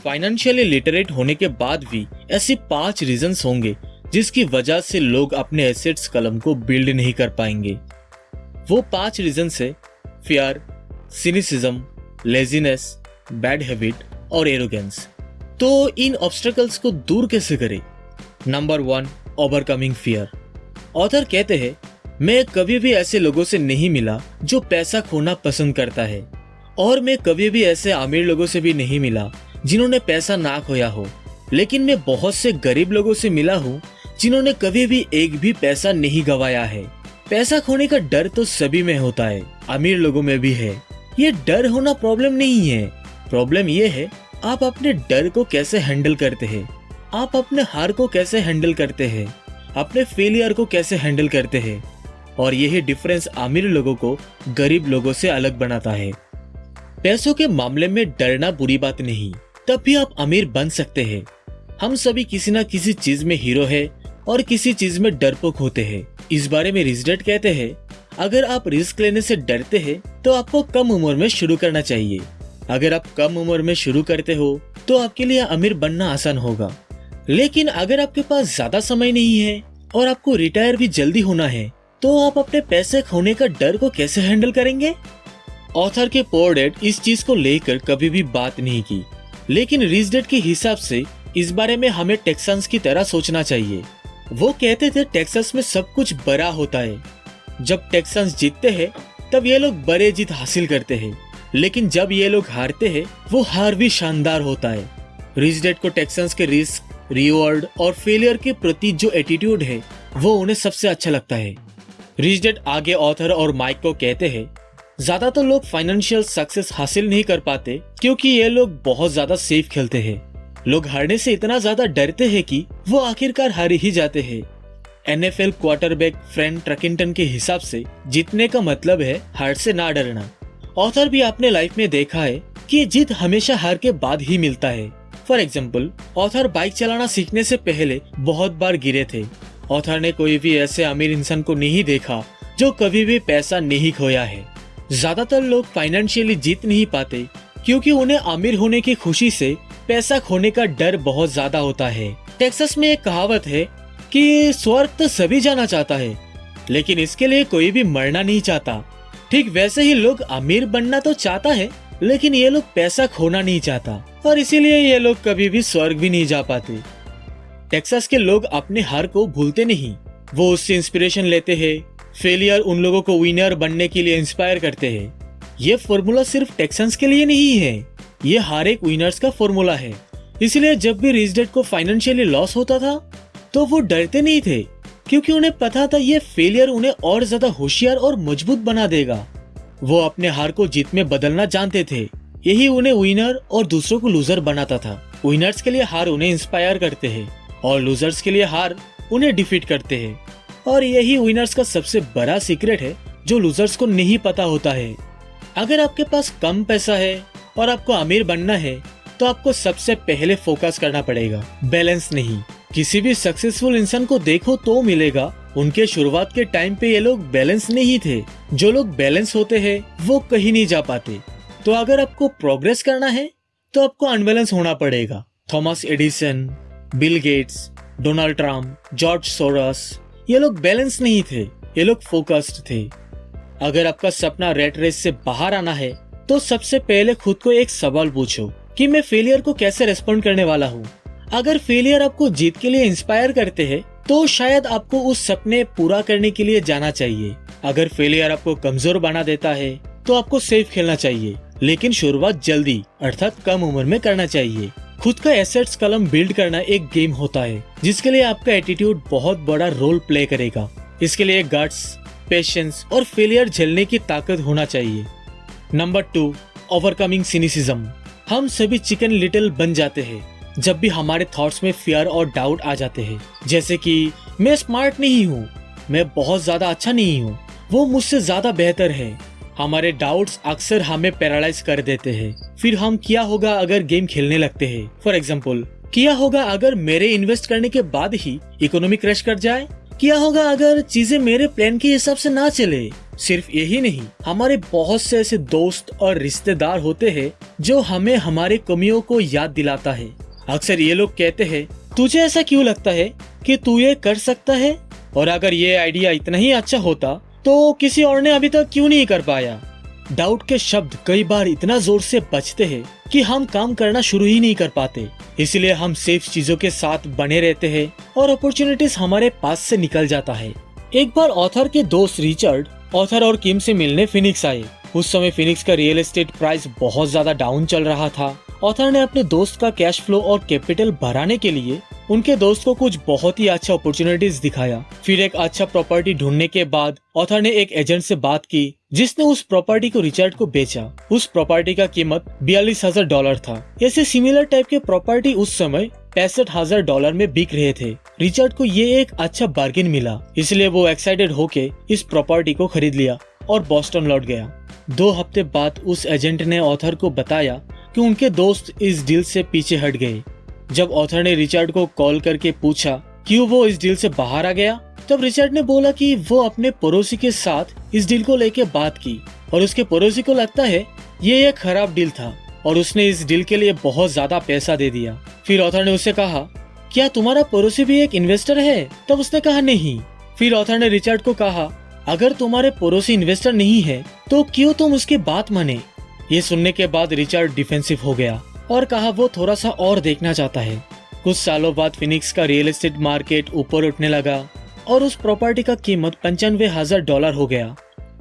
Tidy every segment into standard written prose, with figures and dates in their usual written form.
Financially literate होने के बाद भी ऐसी 5 रीजंस होंगे जिसकी वजह से लोग अपने एसेट्स कलम को बिल्ड नहीं कर पाएंगे। वो 5 रीजंस है fear, cynicism, laziness, bad habit और एरोगेंस। तो इन ऑब्स्टेकल्स को दूर कैसे करें? Number 1, overcoming fear. ऑथर कहते हैं, मैं कभी भी ऐसे लोगों से नहीं मिला जो पैसा खोना पसंद करता है, और मैं कभी भी ऐसे अमीर लोगों से भी नहीं मिला जिन्होंने पैसा ना खोया हो। लेकिन मैं बहुत से गरीब लोगों से मिला हूँ जिन्होंने कभी भी एक भी पैसा नहीं गवाया है। पैसा खोने का डर तो सभी में होता है, अमीर लोगों में भी है। ये डर होना प्रॉब्लम नहीं है, प्रॉब्लम ये है आप अपने डर को कैसे हैंडल करते हैं, आप अपने हार को कैसे हैंडल करते हैं, अपने फेलियर को कैसे हैंडल करते हैं। और यही डिफरेंस अमीर लोगों को गरीब लोगों से अलग बनाता है। पैसों के मामले में डरना बुरी बात नहीं, तब भी आप अमीर बन सकते हैं। हम सभी किसी न किसी चीज में हीरो है और किसी चीज में डरपोक होते हैं। इस बारे में रिच डैड कहते हैं, अगर आप रिस्क लेने से डरते हैं तो आपको कम उम्र में शुरू करना चाहिए। अगर आप कम उम्र में शुरू करते हो तो आपके लिए अमीर बनना आसान होगा। लेकिन अगर आपके पास ज्यादा समय नहीं है और आपको रिटायर भी जल्दी होना है, तो आप अपने पैसे खोने का डर को कैसे हैंडल करेंगे? ऑथर के पुअर डैड इस चीज को लेकर कभी भी बात नहीं की, लेकिन रिच डैड के हिसाब से इस बारे में हमें टेक्सांस की तरह सोचना चाहिए। वो कहते थे टेक्सास में सब कुछ बड़ा होता है। जब टेक्सांस जीतते हैं तब ये लोग बड़े जीत हासिल करते हैं, लेकिन जब ये लोग हारते हैं वो हार भी शानदार होता है। रिच डैड को टेक्सांस के रिस्क, रिवॉर्ड और फेलियर के प्रति जो एटीट्यूड है वो उन्हें सबसे अच्छा लगता है। रिच डैड आगे ऑथर और माइक को कहते हैं, ज्यादातर लोग फाइनेंशियल सक्सेस हासिल नहीं कर पाते क्योंकि ये लोग बहुत ज्यादा सेफ खेलते हैं। लोग हारने से इतना ज्यादा डरते हैं कि वो आखिरकार हार ही जाते हैं। NFL क्वार्टरबैक फ्रैंक ट्रकिंटन के हिसाब से जीतने का मतलब है हार से ना डरना। ऑथर भी अपने लाइफ में देखा है कि जीत हमेशा हार के बाद ही मिलता है। फॉर एग्जाम्पल, ऑथर बाइक चलाना सीखने से पहले बहुत बार गिरे थे। ऑथर ने कोई भी ऐसे अमीर इंसान को नहीं देखा जो कभी भी पैसा नहीं खोया है। ज्यादातर लोग फाइनेंशियली जीत नहीं पाते क्योंकि उन्हें अमीर होने की खुशी से पैसा खोने का डर बहुत ज्यादा होता है। टेक्सास में एक कहावत है कि स्वर्ग तो सभी जाना चाहता है, लेकिन इसके लिए कोई भी मरना नहीं चाहता। ठीक वैसे ही लोग अमीर बनना तो चाहता है, लेकिन ये लोग पैसा खोना नहीं चाहता, और इसीलिए ये लोग कभी भी स्वर्ग भी नहीं जा पाते। टेक्सास के लोग अपने हार को भूलते नहीं, वो उससे इंस्पिरेशन लेते हैं। फेलियर उन लोगों को विनर बनने के लिए इंस्पायर करते हैं। ये फॉर्मूला सिर्फ टेक्सास के लिए नहीं है, ये हर एक विनर्स का फॉर्मूला है। इसलिए जब भी रिच डैड को फाइनेंशियली लॉस होता था तो वो डरते नहीं थे, क्योंकि उन्हें पता था ये फेलियर उन्हें और ज्यादा होशियार और मजबूत बना देगा। वो अपने हार को जीत में बदलना जानते थे। यही उन्हें विनर और दूसरों को लूजर बनाता था। विनर्स के लिए हार उन्हें इंस्पायर करते हैं और लूजर्स के लिए हार उन्हें डिफीट करते हैं। और यही विनर्स का सबसे बड़ा सीक्रेट है जो लूजर्स को नहीं पता होता है। अगर आपके पास कम पैसा है और आपको अमीर बनना है तो आपको सबसे पहले फोकस करना पड़ेगा, बैलेंस नहीं। किसी भी सक्सेसफुल इंसान को देखो तो मिलेगा, उनके शुरुआत के टाइम पे ये लोग बैलेंस नहीं थे। जो लोग बैलेंस होते हैं वो कहीं नहीं जा पाते। तो अगर आपको प्रोग्रेस करना है तो आपको अनबैलेंस होना पड़ेगा। Thomas Edison, Bill Gates, Donald Trump, George Soros, ये लोग बैलेंस नहीं थे, ये लोग फोकस्ड थे। अगर आपका सपना रेट रेस से बाहर आना है तो सबसे पहले खुद को एक सवाल पूछो कि मैं फेलियर को कैसे रेस्पॉन्ड करने वाला हूँ। अगर फेलियर आपको जीत के लिए इंस्पायर करते हैं तो शायद आपको उस सपने पूरा करने के लिए जाना चाहिए। अगर फेलियर आपको कमजोर बना देता है तो आपको सेफ खेलना चाहिए, लेकिन शुरुआत जल्दी अर्थात कम उम्र में करना चाहिए। खुद का एसेट्स कलम बिल्ड करना एक गेम होता है जिसके लिए आपका एटीट्यूड बहुत बड़ा रोल प्ले करेगा। इसके लिए गट्स, पेशेंस और फेलियर झेलने की ताकत होना चाहिए। Number 2, overcoming cynicism. हम सभी चिकन लिटिल बन जाते हैं जब भी हमारे थॉट्स में फियर और डाउट आ जाते हैं, जैसे कि मैं स्मार्ट नहीं हूँ, मैं बहुत ज्यादा अच्छा नहीं हूँ, वो मुझसे ज्यादा बेहतर है। हमारे डाउट्स अक्सर हमें पैरालाइज कर देते हैं। फिर हम क्या होगा अगर गेम खेलने लगते हैं। फॉर एग्जाम्पल, क्या होगा अगर मेरे इन्वेस्ट करने के बाद ही इकोनॉमी क्रैश कर जाए? क्या होगा अगर चीजें मेरे प्लान के हिसाब से ना चले? सिर्फ यही नहीं, हमारे बहुत से ऐसे दोस्त और रिश्तेदार होते हैं जो हमें हमारे कमियों को याद दिलाता है। अक्सर ये लोग कहते हैं, तुझे ऐसा क्यों लगता है कि तू ये कर सकता है, और अगर ये आइडिया इतना ही अच्छा होता तो किसी और ने अभी तक क्यों नहीं कर पाया। डाउट के शब्द कई बार इतना जोर से बजते हैं कि हम काम करना शुरू ही नहीं कर पाते। इसलिए हम सेफ चीजों के साथ बने रहते हैं और अपॉर्चुनिटीज हमारे पास से निकल जाता है। एक बार ऑथर के दोस्त रिचर्ड ऑथर और किम से मिलने फिनिक्स आए। उस समय फिनिक्स का रियल एस्टेट प्राइस बहुत ज्यादा डाउन चल रहा था। ऑथर ने अपने दोस्त का कैश फ्लो और कैपिटल बढ़ाने के लिए उनके दोस्त को कुछ बहुत ही अच्छा अपॉर्चुनिटीज दिखाया। फिर एक अच्छा प्रॉपर्टी ढूंढने के बाद ऑथर ने एक एजेंट से बात की जिसने उस प्रॉपर्टी को रिचर्ड को बेचा। उस प्रॉपर्टी का कीमत $42,000 था। ऐसे सिमिलर टाइप के प्रॉपर्टी उस समय $65,000 में बिक रहे थे। रिचर्ड को ये एक अच्छा बार्गेन मिला, इसलिए वो एक्साइटेड होके इस प्रॉपर्टी को खरीद लिया और बॉस्टन लौट गया। 2 हफ्ते बाद उस एजेंट ने ऑथर को बताया कि उनके दोस्त इस डील से पीछे हट गए। जब ऑथर ने रिचर्ड को कॉल करके पूछा क्यों वो इस डील से बाहर आ गया, तब रिचर्ड ने बोला कि वो अपने पड़ोसी के साथ इस डील को लेके बात की और उसके पड़ोसी को लगता है ये एक खराब डील था और उसने इस डील के लिए बहुत ज्यादा पैसा दे दिया। फिर ऑथर ने उससे कहा, क्या तुम्हारा पड़ोसी भी एक इन्वेस्टर है? तब उसने कहा नहीं। फिर ऑथर ने रिचर्ड को कहा, अगर तुम्हारे पड़ोसी इन्वेस्टर नहीं है तो क्यों तुम उसकी बात माने। ये सुनने के बाद रिचर्ड डिफेंसिव हो गया और कहा वो थोड़ा सा और देखना चाहता है। कुछ सालों बाद फिनिक्स का रियल एस्टेट मार्केट ऊपर उठने लगा और उस प्रॉपर्टी का कीमत $95,000 हो गया।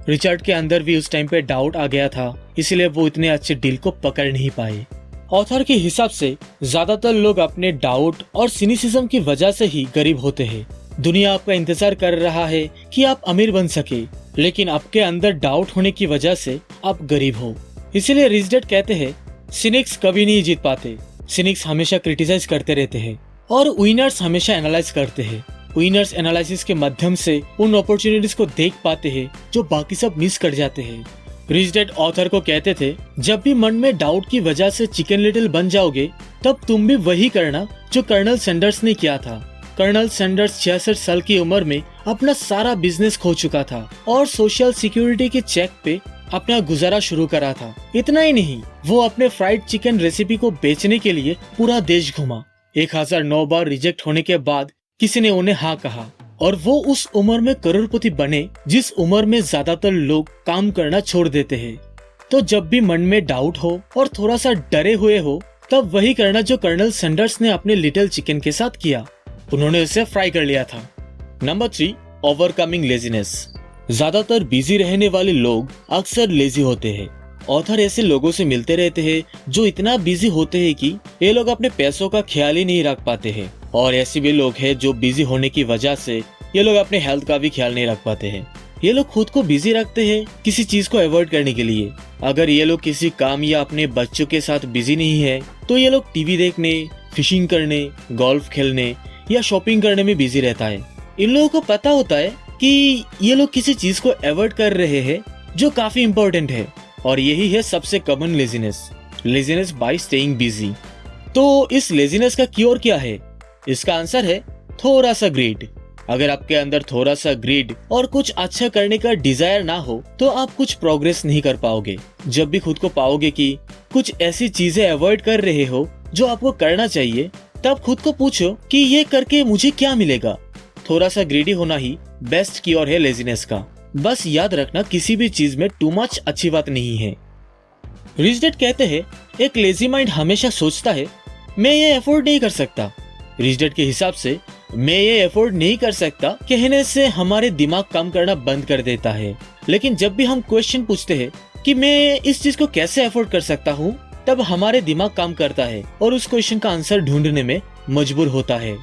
रिचर्ड के अंदर भी उस टाइम पे डाउट आ गया था, इसलिए वो इतने अच्छे डील को पकड़ नहीं पाए। ऑथर के हिसाब से ज्यादातर लोग अपने डाउट और सिनिसिज्म की वजह से ही गरीब होते हैं। दुनिया आपका इंतजार कर रहा है कि आप अमीर बन सके, लेकिन आपके अंदर डाउट होने की वजह से आप गरीब हो। इसीलिए रिच डैड कहते हैं सिनिक्स कभी नहीं जीत पाते। सिनिक्स हमेशा क्रिटिसाइज करते रहते हैं और विनर्स हमेशा एनालाइज करते हैं। विनर्स एनालिसिस के माध्यम से उन अपॉर्चुनिटीज को देख पाते हैं जो बाकी सब मिस कर जाते हैं। रिच डैड ऑथर को कहते थे, जब भी मन में डाउट की वजह से चिकन लिटिल बन जाओगे तब तुम भी वही करना जो कर्नल सैंडर्स ने किया था। कर्नल सैंडर्स 66 साल की उम्र में अपना सारा बिजनेस खो चुका था और सोशल सिक्योरिटी के चेक पे अपना गुजारा शुरू करा था। इतना ही नहीं, वो अपने फ्राइड चिकन रेसिपी को बेचने के लिए पूरा देश घुमा। 1009 बार रिजेक्ट होने के बाद किसी ने उन्हें हाँ कहा और वो उस उम्र में करोड़पति बने जिस उम्र में ज्यादातर लोग काम करना छोड़ देते हैं। तो जब भी मन में डाउट हो और थोड़ा सा डरे हुए हो तब वही करना जो कर्नल सैंडर्स ने अपने लिटिल चिकन के साथ किया। उन्होंने उसे फ्राई कर लिया था। Number 3, overcoming laziness. ज्यादातर बिजी रहने वाले लोग अक्सर लेजी होते हैं। ऑथर ऐसे लोगों से मिलते रहते हैं जो इतना बिजी होते हैं कि ये लोग अपने पैसों का ख्याल ही नहीं रख पाते हैं, और ऐसे भी लोग हैं जो बिजी होने की वजह से ये लोग अपने हेल्थ का भी ख्याल नहीं रख पाते हैं। ये लोग खुद को बिजी रखते हैं किसी चीज को अवॉइड करने के लिए। अगर ये लोग किसी काम या अपने बच्चों के साथ बिजी नहीं है तो ये लोग टीवी देखने, फिशिंग करने, गोल्फ खेलने या शॉपिंग करने में बिजी रहता है। इन लोगों को पता होता है कि ये लोग किसी चीज को अवॉइड कर रहे हैं जो काफी इम्पोर्टेंट है, और यही है सबसे common laziness bye staying busy. तो इस लेजीनेस का क्योर क्या है? इसका आंसर है थोड़ा सा ग्रीड। अगर आपके अंदर थोड़ा सा ग्रीड और कुछ अच्छा करने का डिजायर ना हो तो आप कुछ प्रोग्रेस नहीं कर पाओगे। जब भी खुद को पाओगे कि कुछ ऐसी चीजें अवॉइड कर रहे हो जो आपको करना चाहिए, तब खुद को पूछो कि ये करके मुझे क्या मिलेगा। थोड़ा सा ग्रीडी होना ही बेस्ट क्योर है लेजीनेस का। बस याद रखना, किसी भी चीज में टू मच अच्छी बात नहीं है। रिच डैड कहते हैं एक लेजी माइंड हमेशा सोचता है मैं ये अफोर्ड नहीं कर सकता। रिच डैड के हिसाब से मैं ये अफोर्ड नहीं कर सकता कहने से हमारे दिमाग काम करना बंद कर देता है। लेकिन जब भी हम क्वेश्चन पूछते हैं कि मैं इस चीज को कैसे अफोर्ड कर सकता हूँ, तब हमारे दिमाग काम करता है और उस क्वेश्चन का आंसर ढूंढने में मजबूर होता है।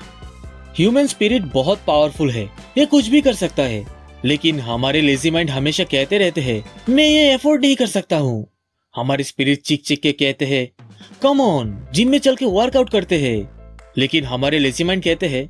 ह्यूमन स्पिरिट बहुत पावरफुल है, ये कुछ भी कर सकता है, लेकिन हमारे लेजी माइंड हमेशा कहते रहते हैं मैं ये अफोर्ड नहीं कर सकता हूँ। हमारे स्पिरिट चिक चिक के कहते हैं कम ऑन, जिम में चल के वर्कआउट करते हैं। लेकिन हमारे लेजी माइंड कहते हैं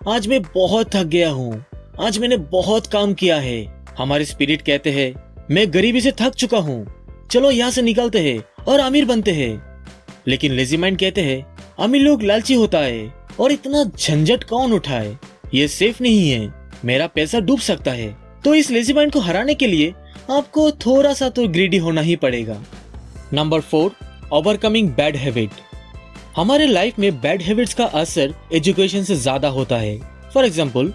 आज मैं बहुत थक गया हूँ, आज मैंने बहुत काम किया है। हमारे स्पिरिट कहते हैं मैं गरीबी से थक चुका हूँ, चलो यहाँ से निकलते हैं और अमीर बनते हैं। लेकिन लेजी माइंड कहते हैं अमीर लोग लालची होता है और इतना झंझट कौन उठाए, ये सेफ नहीं है, मेरा पैसा डूब सकता है। तो इस लेजी माइंड को हराने के लिए आपको थोड़ा सा तो ग्रीडी होना ही पड़ेगा। Number 4, overcoming bad habit. हमारे लाइफ में बैड हैबिट्स का असर एजुकेशन से ज्यादा होता है। फॉर एग्जाम्पल,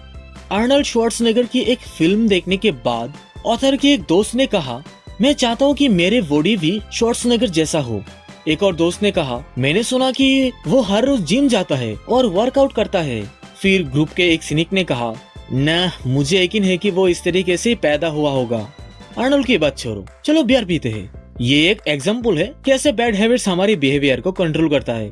आर्नल्ड श्वार्ज़नेगर की एक फिल्म देखने के बाद ऑथर के एक दोस्त ने कहा, मैं चाहता हूँ कि मेरे बॉडी भी श्वार्ज़नेगर जैसा हो। एक और दोस्त ने कहा, मैंने सुना कि वो हर रोज जिम जाता है और वर्कआउट करता है। फिर ग्रुप के एक सिनिक ने कहा, न मुझे यकीन है कि वो इस तरीके से पैदा हुआ होगा। आर्नल्ड की बात छोड़ो, चलो बियर पीते हैं। ये एक एग्जाम्पल है कैसे बैड हैबिट्स हमारे बिहेवियर को कंट्रोल करता है।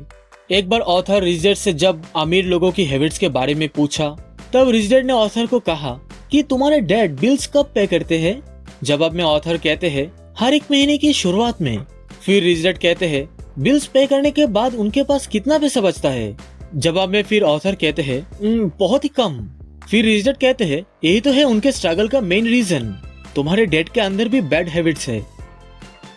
एक बार ऑथर रिच डैड से जब अमीर लोगों की हैबिट्स के बारे में पूछा, तब रिच डैड ने ऑथर को कहा कि तुम्हारे डैड बिल्स कब पे करते हैं? जवाब में ऑथर कहते हैं, हर एक महीने की शुरुआत में। फिर रिच डैड कहते हैं, बिल्स पे करने के बाद उनके पास कितना पैसा बचता है? जवाब में फिर ऑथर कहते हैं, बहुत ही कम। फिर रिच डैड कहते हैं, यही तो है उनके स्ट्रगल का मेन रीजन। तुम्हारे डैड के अंदर भी बैड हैबिट्स है।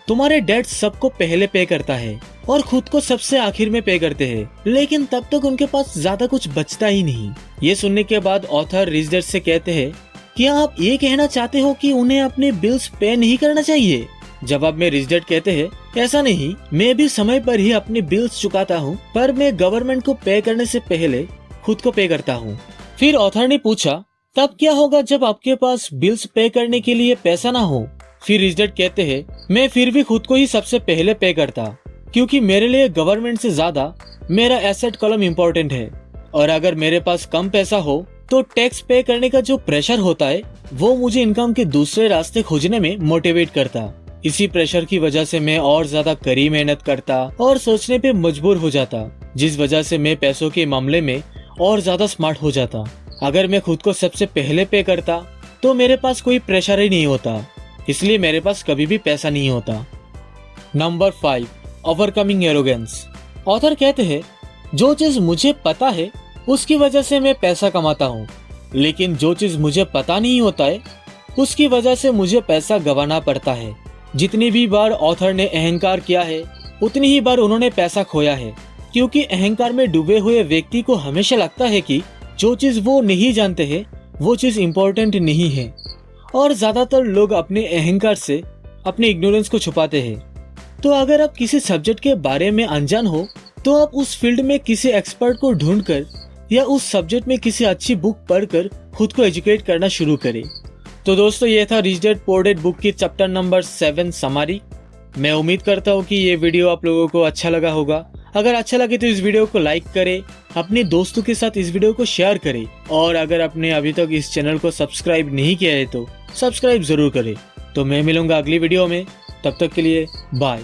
तुम्हारे डैड सबको पहले पे करता है और खुद को सबसे आखिर में पे करते हैं, लेकिन तब तक उनके पास ज्यादा कुछ बचता ही नहीं। ये सुनने के बाद ऑथर रिच डैड से कहते हैं, क्या आप ये कहना चाहते हो कि उन्हें अपने बिल्स पे नहीं करना चाहिए? जवाब में रिच डैड कहते हैं, ऐसा नहीं, मैं भी समय पर ही अपने बिल्स चुकाता हूँ, पर मैं गवर्नमेंट को पे करने से पहले खुद को पे करता हूँ। फिर ऑथर ने पूछा, तब क्या होगा जब आपके पास बिल्स पे करने के लिए पैसा ना हो? फिर रिच डैड कहते हैं, मैं फिर भी खुद को ही सबसे पहले पे करता, क्योंकि मेरे लिए गवर्नमेंट से ज्यादा मेरा एसेट कॉलम इम्पोर्टेंट है। और अगर मेरे पास कम पैसा हो तो टैक्स पे करने का जो प्रेशर होता है वो मुझे इनकम के दूसरे रास्ते खोजने में मोटिवेट करता। इसी प्रेशर की वजह से मैं और ज्यादा कड़ी मेहनत करता और सोचने पे मजबूर हो जाता, जिस वजह से मैं पैसों के मामले में और ज्यादा स्मार्ट हो जाता। अगर मैं खुद को सबसे पहले पे करता तो मेरे पास कोई प्रेशर ही नहीं होता, इसलिए मेरे पास कभी भी पैसा नहीं होता। Number 5, overcoming arrogance. ऑथर कहते हैं, जो चीज मुझे पता है उसकी वजह से मैं पैसा कमाता हूँ, लेकिन जो चीज मुझे पता नहीं होता है उसकी वजह से मुझे पैसा गंवाना पड़ता है। जितनी भी बार ऑथर ने अहंकार किया है उतनी ही बार उन्होंने पैसा खोया है, क्योंकि अहंकार में डूबे हुए व्यक्ति को हमेशा लगता है कि जो चीज वो नहीं जानते हैं वो चीज इम्पोर्टेंट नहीं है, और ज्यादातर लोग अपने अहंकार से अपने इग्नोरेंस को छुपाते हैं। तो अगर आप किसी सब्जेक्ट के बारे में अनजान हो तो आप उस फील्ड में किसी एक्सपर्ट को ढूंढकर या उस सब्जेक्ट में किसी अच्छी बुक पढ़कर खुद को एजुकेट करना शुरू करें। तो दोस्तों, ये था rich dad poor dad book की चैप्टर नंबर 7 समरी। मैं उम्मीद करता हूँ कि ये वीडियो आप लोगों को अच्छा लगा होगा। अगर अच्छा लगे तो इस वीडियो को लाइक करें, अपने दोस्तों के साथ इस वीडियो को शेयर करें, और अगर आपने अभी तक इस चैनल को सब्सक्राइब नहीं किया है तो सब्सक्राइब जरूर करें। तो मैं मिलूंगा अगली वीडियो में, तब तक के लिए बाय।